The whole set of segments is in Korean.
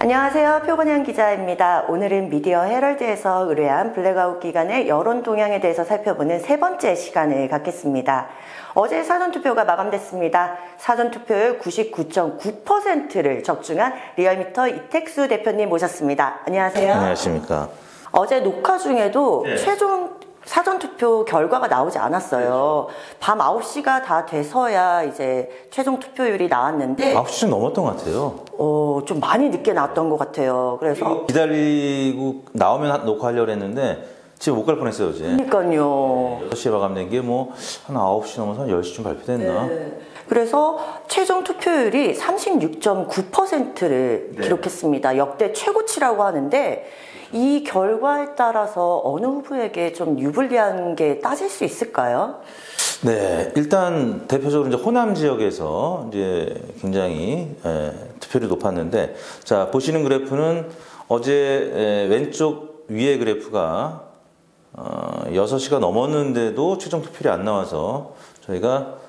안녕하세요. 표건현 기자입니다. 오늘은 미디어 헤럴드에서 의뢰한 블랙아웃 기간의 여론 동향에 대해서 살펴보는 세 번째 시간을 갖겠습니다. 어제 사전투표가 마감됐습니다. 사전투표율 99.9%를 적중한 리얼미터 이택수 대표님 모셨습니다. 안녕하세요. 안녕하십니까. 어제 녹화 중에도 최종 사전투표 결과가 나오지 않았어요. 밤 9시가 다 돼서야 이제 최종 투표율이 나왔는데 9시 넘었던 것 같아요. 좀 많이 늦게 나왔던 것 같아요. 그래서 기다리고 나오면 녹화하려고 했는데 집에 못 갈 뻔했어요, 어제. 그러니까요. 6시에 마감된 게 뭐 한 9시 넘어서 한 10시쯤 발표됐나? 네. 그래서 최종 투표율이 36.9%를 기록했습니다. 역대 최고치라고 하는데 이 결과에 따라서 어느 후보에게 좀 유불리한 게 따질 수 있을까요? 네, 일단 대표적으로 이제 호남 지역에서 이제 굉장히 투표율이 높았는데, 자 보시는 그래프는 어제 왼쪽 위에 그래프가 6시가 넘었는데도 최종 투표율이 안 나와서 저희가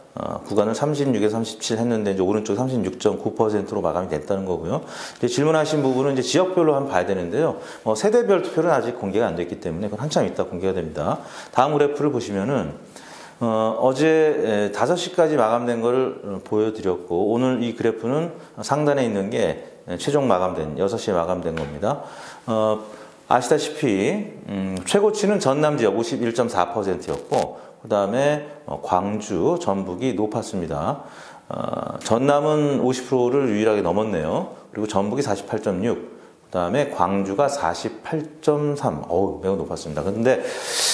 구간을 36에서 37 했는데 이제 오른쪽 36.9%로 마감이 됐다는 거고요. 이제 질문하신 부분은 이제 지역별로 한번 봐야 되는데요. 세대별 투표는 아직 공개가 안 됐기 때문에 그건 한참 있다 공개가 됩니다. 다음 그래프를 보시면은 어제 5시까지 마감된 거를 보여드렸고 오늘 이 그래프는 상단에 있는 게 최종 마감된 6시에 마감된 겁니다. 아시다시피 최고치는 전남 지역 51.4%였고 그 다음에 광주, 전북이 높았습니다. 전남은 50%를 유일하게 넘었네요. 그리고 전북이 48.6, 그 다음에 광주가 48.3, 매우 높았습니다. 그런데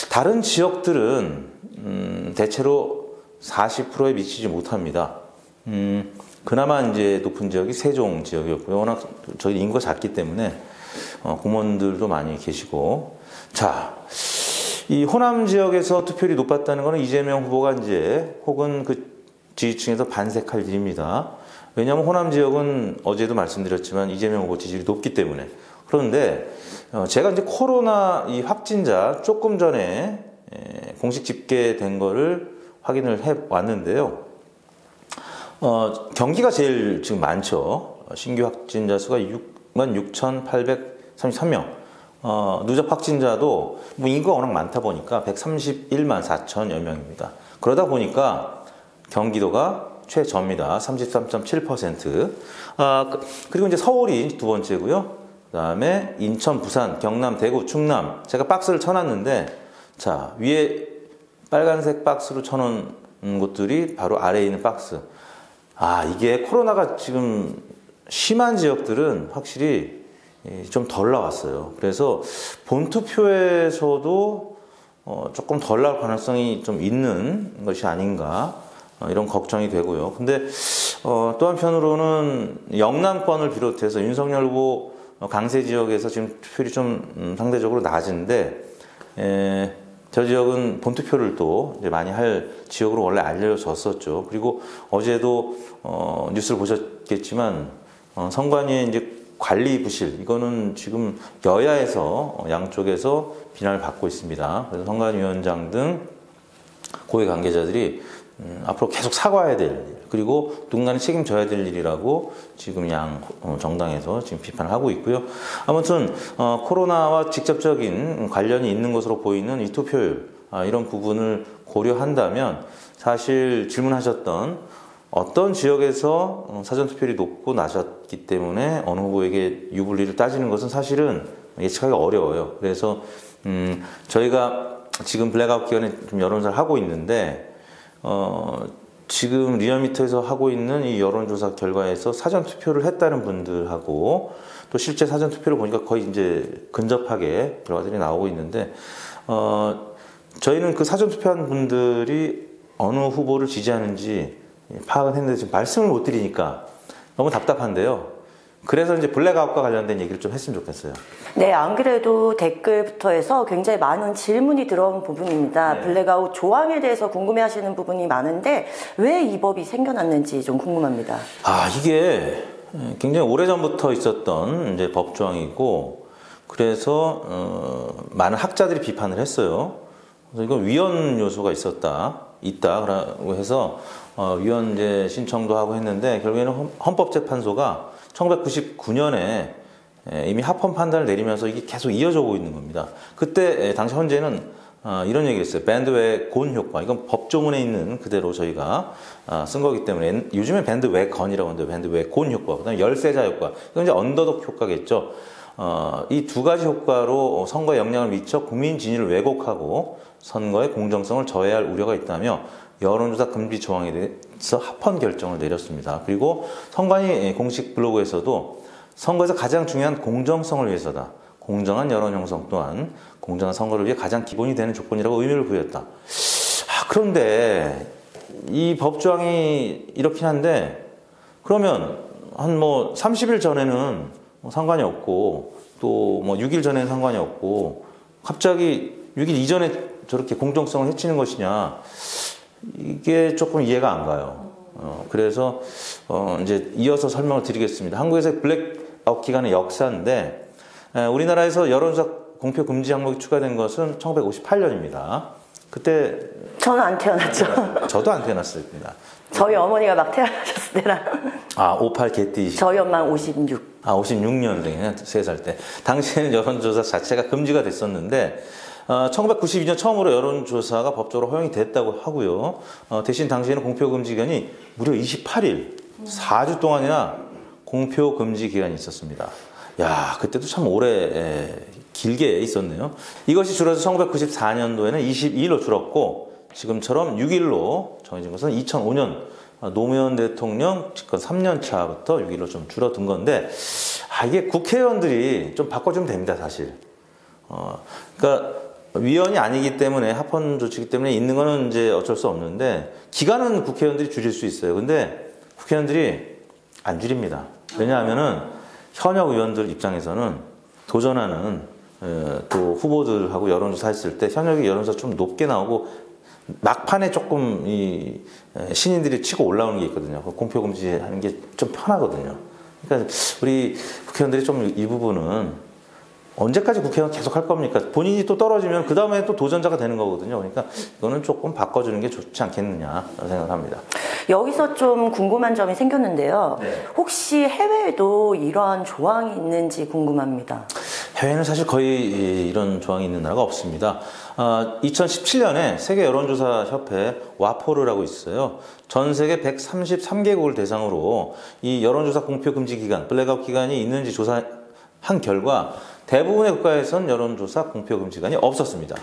다른 지역들은 대체로 40%에 미치지 못합니다. 그나마 이제 높은 지역이 세종 지역이었고요. 워낙 저희 인구가 작기 때문에 공무원들도 많이 계시고, 자. 이 호남 지역에서 투표율이 높았다는 것은 이재명 후보가 이제 혹은 그 지지층에서 반색할 일입니다. 왜냐하면 호남 지역은 어제도 말씀드렸지만 이재명 후보 지지율이 높기 때문에. 그런데 제가 이제 코로나 이 확진자 조금 전에 공식 집계된 거를 확인을 해 왔는데요. 경기가 제일 지금 많죠. 신규 확진자 수가 66,833명. 누적 확진자도 뭐 인구가 워낙 많다 보니까 131만 4천여 명입니다. 그러다 보니까 경기도가 최저입니다. 33.7%. 그리고 이제 서울이 두 번째고요. 그 다음에 인천, 부산, 경남, 대구, 충남. 제가 박스를 쳐놨는데, 자, 위에 빨간색 박스로 쳐놓은 곳들이 바로 아래에 있는 박스. 이게 코로나가 지금 심한 지역들은 확실히 좀 덜 나왔어요. 그래서 본투표에서도 조금 덜 나올 가능성이 좀 있는 것이 아닌가 이런 걱정이 되고요. 근데 또 한편으로는 영남권을 비롯해서 윤석열 후보 강세 지역에서 지금 투표율이 좀 상대적으로 낮은데 저 지역은 본투표를 또 이제 많이 할 지역으로 원래 알려졌었죠. 그리고 어제도 뉴스를 보셨겠지만 선관위의 이제 관리 부실, 이거는 지금 여야에서 양쪽에서 비난을 받고 있습니다. 그래서 선관위원장 등 고위 관계자들이 앞으로 계속 사과해야 될 일, 그리고 누군가는 책임져야 될 일이라고 지금 양 정당에서 지금 비판을 하고 있고요. 아무튼 코로나와 직접적인 관련이 있는 것으로 보이는 이 투표율, 이런 부분을 고려한다면 사실 질문하셨던 어떤 지역에서 사전투표율이 높고 낮았기 때문에 어느 후보에게 유불리를 따지는 것은 사실은 예측하기 어려워요. 그래서 저희가 지금 블랙아웃 기간에 좀 여론조사를 하고 있는데 지금 리얼미터에서 하고 있는 이 여론조사 결과에서 사전투표를 했다는 분들하고 또 실제 사전투표를 보니까 거의 이제 근접하게 결과들이 나오고 있는데 저희는 그 사전투표한 분들이 어느 후보를 지지하는지 파악은 했는데 지금 말씀을 못 드리니까 너무 답답한데요. 그래서 이제 블랙아웃과 관련된 얘기를 좀 했으면 좋겠어요. 네, 안 그래도 댓글부터 해서 굉장히 많은 질문이 들어온 부분입니다. 네. 블랙아웃 조항에 대해서 궁금해하시는 부분이 많은데 왜 이 법이 생겨났는지 좀 궁금합니다. 이게 굉장히 오래전부터 있었던 이제 법 조항이고 그래서 많은 학자들이 비판을 했어요. 그래서 이건 위헌 요소가 있다라고 해서 위헌제 신청도 하고 했는데 결국에는 헌법재판소가 1999년에 이미 합헌 판단을 내리면서 이게 계속 이어져 오고 있는 겁니다. 그때 당시 헌재는 이런 얘기를 했어요. 밴드웨건 효과. 이건 법조문에 있는 그대로 저희가 쓴 거기 때문에 요즘에 밴드웨건이라고 하는데 밴드웨건 효과. 그다음에 열세자 효과. 이건 이제 언더독 효과겠죠. 이 두 가지 효과로 선거에 영향을 미쳐 국민 진위를 왜곡하고 선거의 공정성을 저해할 우려가 있다며 여론조사 금지 조항에 대해서 합헌 결정을 내렸습니다. 그리고 선관위 공식 블로그에서도 선거에서 가장 중요한 공정성을 위해서다. 공정한 여론 형성 또한 공정한 선거를 위해 가장 기본이 되는 조건이라고 의미를 부여했다. 그런데 이 법조항이 이렇긴 한데 그러면 한 30일 전에는 상관이 없고 또 6일 전에는 상관이 없고 갑자기 6일 이전에 저렇게 공정성을 해치는 것이냐 이게 조금 이해가 안 가요. 그래서 이제 이어서 설명을 드리겠습니다. 한국에서의 블랙아웃 기간의 역사인데 우리나라에서 여론조사 공표 금지 항목이 추가된 것은 1958년입니다. 그때 저는 안 태어났죠. 저도 안 태어났습니다. 저희 어머니가 막 태어나셨을 때라. 58 개띠. 저희 엄마는 56. 56년생이네. 3살 때. 당시에는 여론조사 자체가 금지가 됐었는데 1992년 처음으로 여론조사가 법적으로 허용이 됐다고 하고요. 대신 당시에는 공표금지 기간이 무려 28일, 4주 동안이나 공표금지 기간이 있었습니다. 야, 그때도 참 오래 길게 있었네요. 이것이 줄어서 1994년도에는 22일로 줄었고 지금처럼 6일로 정해진 것은 2005년 노무현 대통령 집권 3년 차부터 6일로 좀 줄어든 건데 이게 국회의원들이 좀 바꿔주면 됩니다, 사실. 그러니까 위원이 아니기 때문에 합헌 조치이기 때문에 있는 거는 이제 어쩔 수 없는데 기간은 국회의원들이 줄일 수 있어요. 근데 국회의원들이 안 줄입니다. 왜냐하면은 현역 의원들 입장에서는 도전하는 또 후보들하고 여론조사 했을 때 현역이 여론조사 좀 높게 나오고 막판에 조금 이 신인들이 치고 올라오는 게 있거든요. 공표금지 하는 게 좀 편하거든요. 그러니까 우리 국회의원들이 좀 이 부분은 언제까지 국회의원 계속 할 겁니까? 본인이 또 떨어지면 그 다음에 또 도전자가 되는 거거든요. 그러니까 이거는 조금 바꿔주는 게 좋지 않겠느냐 생각합니다. 여기서 좀 궁금한 점이 생겼는데요. 네. 혹시 해외에도 이러한 조항이 있는지 궁금합니다. 해외는 사실 거의 이런 조항이 있는 나라가 없습니다. 2017년에 세계 여론조사 협회 와포르라고 있어요. 전 세계 133개국을 대상으로 이 여론조사 공표 금지 기간, 블랙아웃 기간이 있는지 조사한 결과 대부분의 국가에선 여론조사 공표 금지 기간이 없었습니다.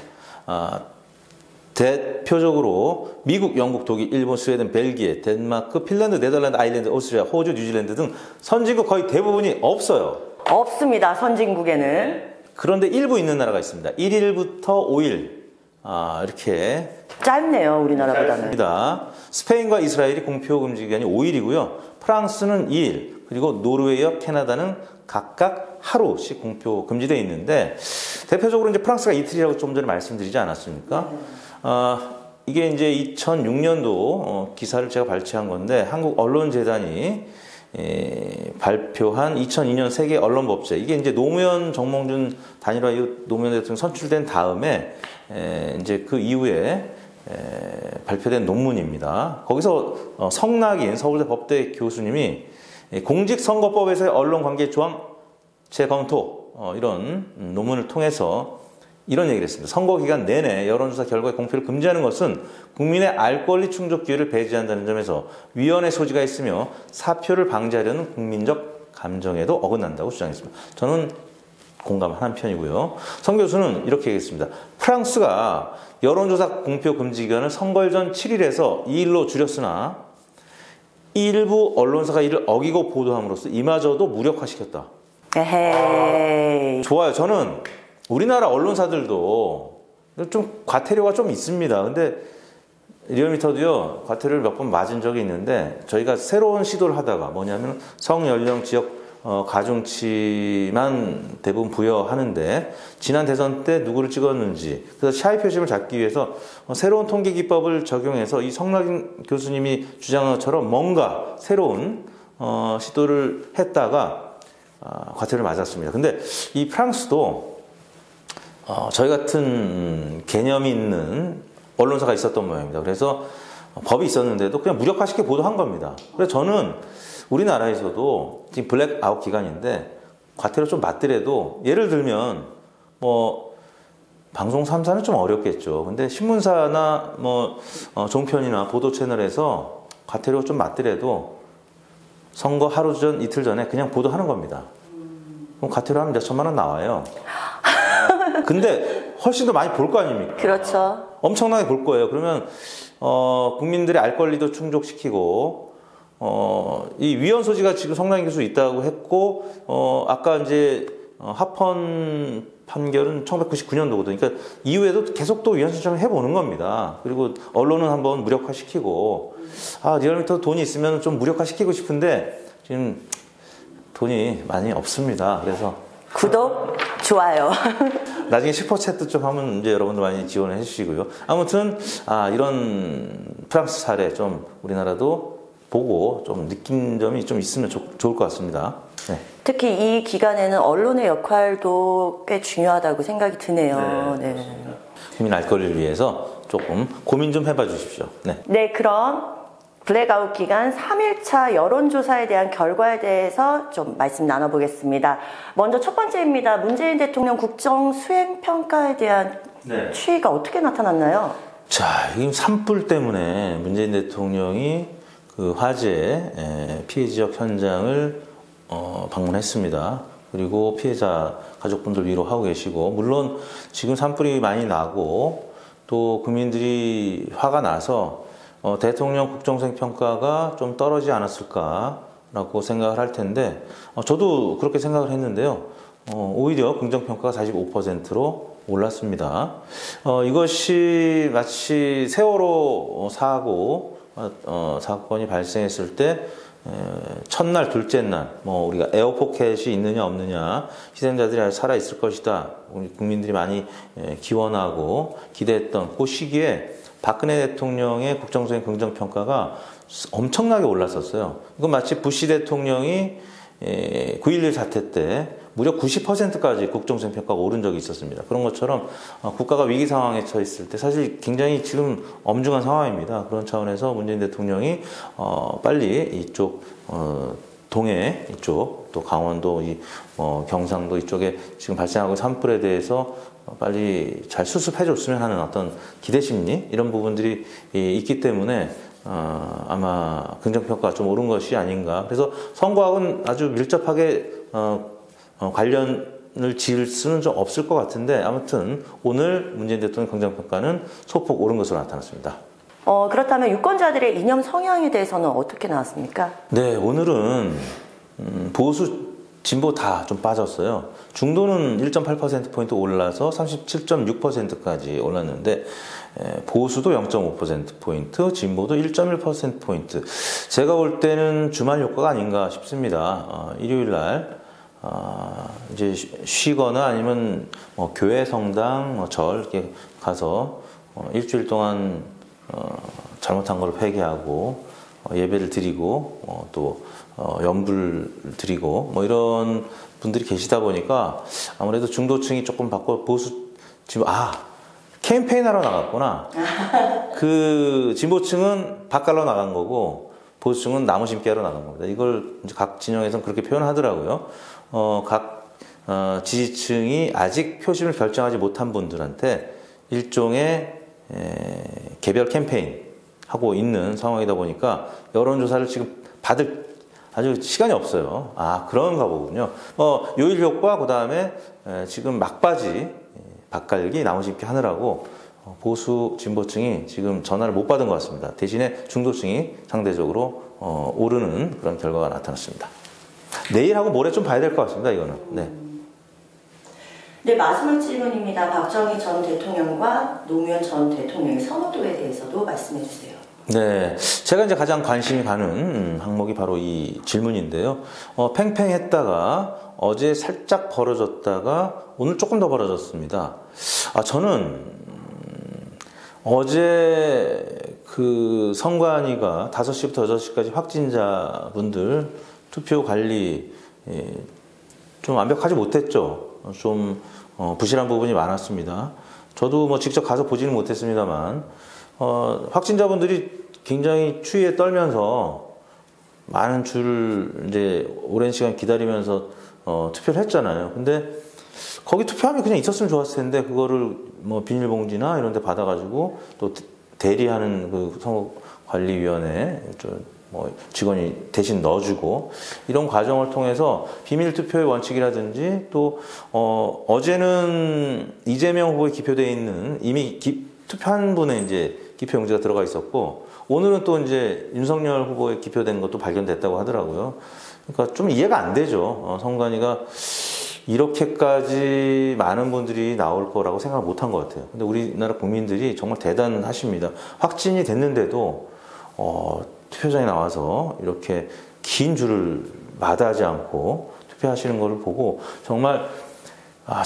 대표적으로 미국, 영국, 독일, 일본, 스웨덴, 벨기에, 덴마크, 핀란드, 네덜란드, 아일랜드, 오스트리아, 호주, 뉴질랜드 등 선진국 거의 대부분이 없어요. 없습니다. 선진국에는. 그런데 일부 있는 나라가 있습니다. 1일부터 5일 이렇게 짧네요. 우리나라보다는. 스페인과 이스라엘이 공표 금지 기간이 5일이고요. 프랑스는 2일, 그리고 노르웨이와 캐나다는 각각 하루씩 공표 금지되어 있는데 대표적으로 이제 프랑스가 이틀이라고 좀 전에 말씀드리지 않았습니까? 이게 이제 2006년도 기사를 제가 발췌한 건데 한국 언론재단이 발표한 2002년 세계 언론법제, 이게 이제 노무현 정몽준 단일화 이후 노무현 대통령 선출된 다음에 이제 그 이후에 발표된 논문입니다. 거기서 성낙인 서울대 법대 교수님이 공직선거법에서의 언론관계 조항 재검토 이런 논문을 통해서 이런 얘기를 했습니다. 선거기간 내내 여론조사 결과의 공표를 금지하는 것은 국민의 알 권리 충족 기회를 배제한다는 점에서 위헌의 소지가 있으며 사표를 방지하려는 국민적 감정에도 어긋난다고 주장했습니다. 저는 공감하는 편이고요. 성 교수는 이렇게 얘기했습니다. 프랑스가 여론조사 공표 금지 기간을 선거일 전 7일에서 2일로 줄였으나 일부 언론사가 이를 어기고 보도함으로써 이마저도 무력화시켰다. 에헤이. 좋아요. 저는 우리나라 언론사들도 좀 과태료가 좀 있습니다. 근데 리얼미터도요, 과태료를 몇 번 맞은 적이 있는데 저희가 새로운 시도를 하다가 뭐냐면 성연령 지역 가중치만 대부분 부여하는데 지난 대선 때 누구를 찍었는지 그래서 샤이 표심을 잡기 위해서 새로운 통계 기법을 적용해서 이 성낙인 교수님이 주장한 것처럼 뭔가 새로운 시도를 했다가 과태료를 맞았습니다. 근데 이 프랑스도 저희 같은 개념이 있는 언론사가 있었던 모양입니다. 그래서 법이 있었는데도 그냥 무력화시켜 보도한 겁니다. 그래서 저는 우리나라에서도 지금 블랙아웃 기간인데 과태료 좀 맞더라도 예를 들면 뭐 방송 3사는 좀 어렵겠죠. 근데 신문사나 뭐 종편이나 보도 채널에서 과태료 좀 맞더라도 선거 하루 전 이틀 전에 그냥 보도하는 겁니다. 그럼 과태료 한 몇 천만 원 나와요. 근데 훨씬 더 많이 볼 거 아닙니까? 그렇죠. 엄청나게 볼 거예요. 그러면 국민들의 알 권리도 충족시키고 이 위헌 소지가 지금 성남 교수 있다고 했고 아까 이제 합헌 판결은 1999년도거든요. 그러니까 이후에도 계속 또 위헌 신청을 해보는 겁니다. 그리고 언론은 한번 무력화시키고 리얼미터 돈이 있으면 좀 무력화시키고 싶은데 지금 돈이 많이 없습니다. 그래서 구독, 좋아요. 나중에 슈퍼챗도 좀 하면 이제 여러분들 많이 지원을 해주시고요. 아무튼 이런 프랑스 사례 좀 우리나라도 보고 좀 느낀 점이 좀 있으면 좋을 것 같습니다. 네. 특히 이 기간에는 언론의 역할도 꽤 중요하다고 생각이 드네요. 네. 국민 알 권리를 위해서 조금 고민 좀 해봐 주십시오. 네. 네, 그럼 블랙아웃 기간 3일차 여론조사에 대한 결과에 대해서 좀 말씀 나눠보겠습니다. 먼저 첫 번째입니다. 문재인 대통령 국정 수행 평가에 대한 추이가 어떻게 나타났나요? 자, 이 산불 때문에 문재인 대통령이 그 화재 피해 지역 현장을 방문했습니다. 그리고 피해자 가족분들 위로하고 계시고, 물론 지금 산불이 많이 나고 또 국민들이 화가 나서 대통령 국정수행 평가가 좀 떨어지지 않았을까라고 생각을 할 텐데, 저도 그렇게 생각을 했는데요. 오히려 긍정평가가 45%로 올랐습니다. 이것이 마치 세월호 사건이 발생했을 때 첫날, 둘째 날, 우리가 에어포켓이 있느냐 없느냐, 희생자들이 살아 있을 것이다, 우리 국민들이 많이 기원하고 기대했던 그 시기에 박근혜 대통령의 국정수행 긍정평가가 엄청나게 올랐었어요. 이건 마치 부시 대통령이 9.11 사태 때 무려 90%까지 국정수행 평가가 오른 적이 있었습니다. 그런 것처럼 국가가 위기 상황에 처했을 때 사실 굉장히 지금 엄중한 상황입니다. 그런 차원에서 문재인 대통령이 빨리 이쪽 동해 이쪽, 또 강원도, 경상도 이쪽에 지금 발생하고 있는 산불에 대해서 빨리 잘 수습해 줬으면 하는 어떤 기대 심리, 이런 부분들이 있기 때문에 아마 긍정평가가 좀 오른 것이 아닌가. 그래서 선거하고는 아주 밀접하게 관련을 지을 수는 좀 없을 것 같은데, 아무튼 오늘 문재인 대통령 긍정평가는 소폭 오른 것으로 나타났습니다. 그렇다면 유권자들의 이념 성향에 대해서는 어떻게 나왔습니까? 네, 오늘은 보수, 진보 다 좀 빠졌어요. 중도는 1.8%포인트 올라서 37.6%까지 올랐는데, 보수도 0.5%포인트, 진보도 1.1%포인트. 제가 볼 때는 주말 효과가 아닌가 싶습니다. 일요일 날, 이제 쉬거나 아니면 교회, 성당, 절, 이렇게 가서 일주일 동안 잘못한 걸 회개하고 예배를 드리고 또 연불 드리고 이런 분들이 계시다 보니까 아무래도 중도층이 조금 바꿔 보수 지금 캠페인하러 나갔구나. 그 진보층은 밭갈러 나간 거고 보수층은 나무 심기 하러 나간 겁니다. 이걸 이제 각 진영에서는 그렇게 표현하더라고요. 각 지지층이 아직 표심을 결정하지 못한 분들한테 일종의 개별 캠페인 하고 있는 상황이다 보니까 여론조사를 지금 받을 아주 시간이 없어요. 그런가 보군요. 요일 효과, 그 다음에 지금 막바지 밭갈기, 나무 심기 하느라고 보수 진보층이 지금 전화를 못 받은 것 같습니다. 대신에 중도층이 상대적으로 오르는 그런 결과가 나타났습니다. 내일하고 모레 좀 봐야 될 것 같습니다. 이거는. 네, 마지막 질문입니다. 박정희 전 대통령과 노무현 전 대통령의 선호도에 대해서도 말씀해 주세요. 네, 제가 이제 가장 관심이 가는 항목이 바로 이 질문인데요. 팽팽했다가 어제 살짝 벌어졌다가 오늘 조금 더 벌어졌습니다. 저는 어제 그 선관위가 5시부터 6시까지 확진자분들 투표 관리 좀 완벽하지 못했죠. 좀 부실한 부분이 많았습니다. 저도 직접 가서 보지는 못했습니다만 확진자분들이 굉장히 추위에 떨면서 많은 줄을 이제 오랜 시간 기다리면서 투표를 했잖아요. 근데 거기 투표함이 그냥 있었으면 좋았을 텐데 그거를 뭐 비닐봉지나 이런 데 받아가지고 또 대리하는 그 선거관리위원회 뭐 직원이 대신 넣어주고 이런 과정을 통해서 비밀 투표의 원칙이라든지 또 어제는 이재명 후보에 기표되어 있는 이미 투표한 분의 이제 기표용지가 들어가 있었고 오늘은 또 이제 윤석열 후보에 기표된 것도 발견됐다고 하더라고요. 그러니까 좀 이해가 안 되죠. 선관위가 이렇게까지 많은 분들이 나올 거라고 생각 못 한 것 같아요. 근데 우리나라 국민들이 정말 대단하십니다. 확진이 됐는데도 투표장에 나와서 이렇게 긴 줄을 마다하지 않고 투표하시는 것을 보고 정말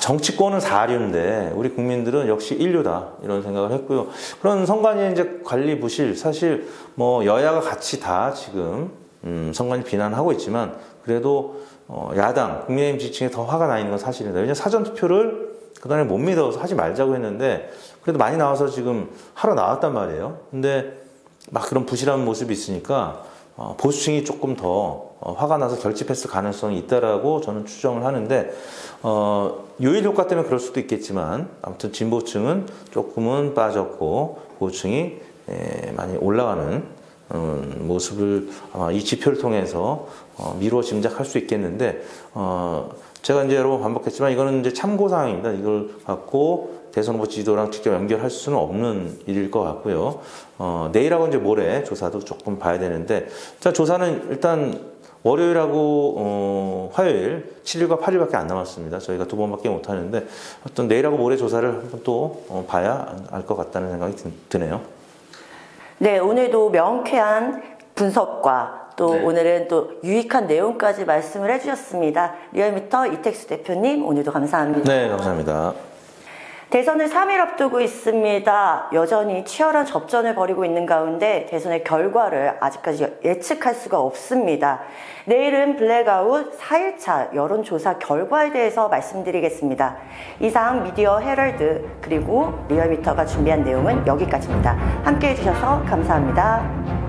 정치권은 사류인데 우리 국민들은 역시 인류다 이런 생각을 했고요. 그런 선관위 이제 관리 부실 사실 뭐 여야가 같이 다 지금 선관위 비난하고 있지만 그래도 야당 국민의힘 지지층에 더 화가 나 있는 건 사실입니다. 왜냐하면 사전 투표를 그동안에 못 믿어서 하지 말자고 했는데 그래도 많이 나와서 지금 하러 나왔단 말이에요. 근데 막 그런 부실한 모습이 있으니까 보수층이 조금 더 화가 나서 결집했을 가능성이 있다라고 저는 추정을 하는데 요일 효과 때문에 그럴 수도 있겠지만 아무튼 진보층은 조금은 빠졌고 보수층이 많이 올라가는 모습을 아마 이 지표를 통해서 미루어 짐작할 수 있겠는데 제가 이제 여러 번 반복했지만 이거는 이제 참고 사항입니다. 이걸 갖고 대선 후보 지지도랑 직접 연결할 수는 없는 일일 것 같고요. 내일하고 이제 모레 조사도 조금 봐야 되는데, 자, 조사는 일단 월요일하고 화요일 7일과 8일밖에 안 남았습니다. 저희가 2번밖에 못 하는데, 어떤 내일하고 모레 조사를 한번 또 봐야 알 것 같다는 생각이 드네요. 네, 오늘도 명쾌한 분석과 또 네. 오늘은 또 유익한 내용까지 말씀을 해주셨습니다. 리얼미터 이택수 대표님, 오늘도 감사합니다. 네, 감사합니다. 대선을 3일 앞두고 있습니다. 여전히 치열한 접전을 벌이고 있는 가운데 대선의 결과를 아직까지 예측할 수가 없습니다. 내일은 블랙아웃 4일차 여론조사 결과에 대해서 말씀드리겠습니다. 이상 미디어 헤럴드 그리고 리얼미터가 준비한 내용은 여기까지입니다. 함께해 주셔서 감사합니다.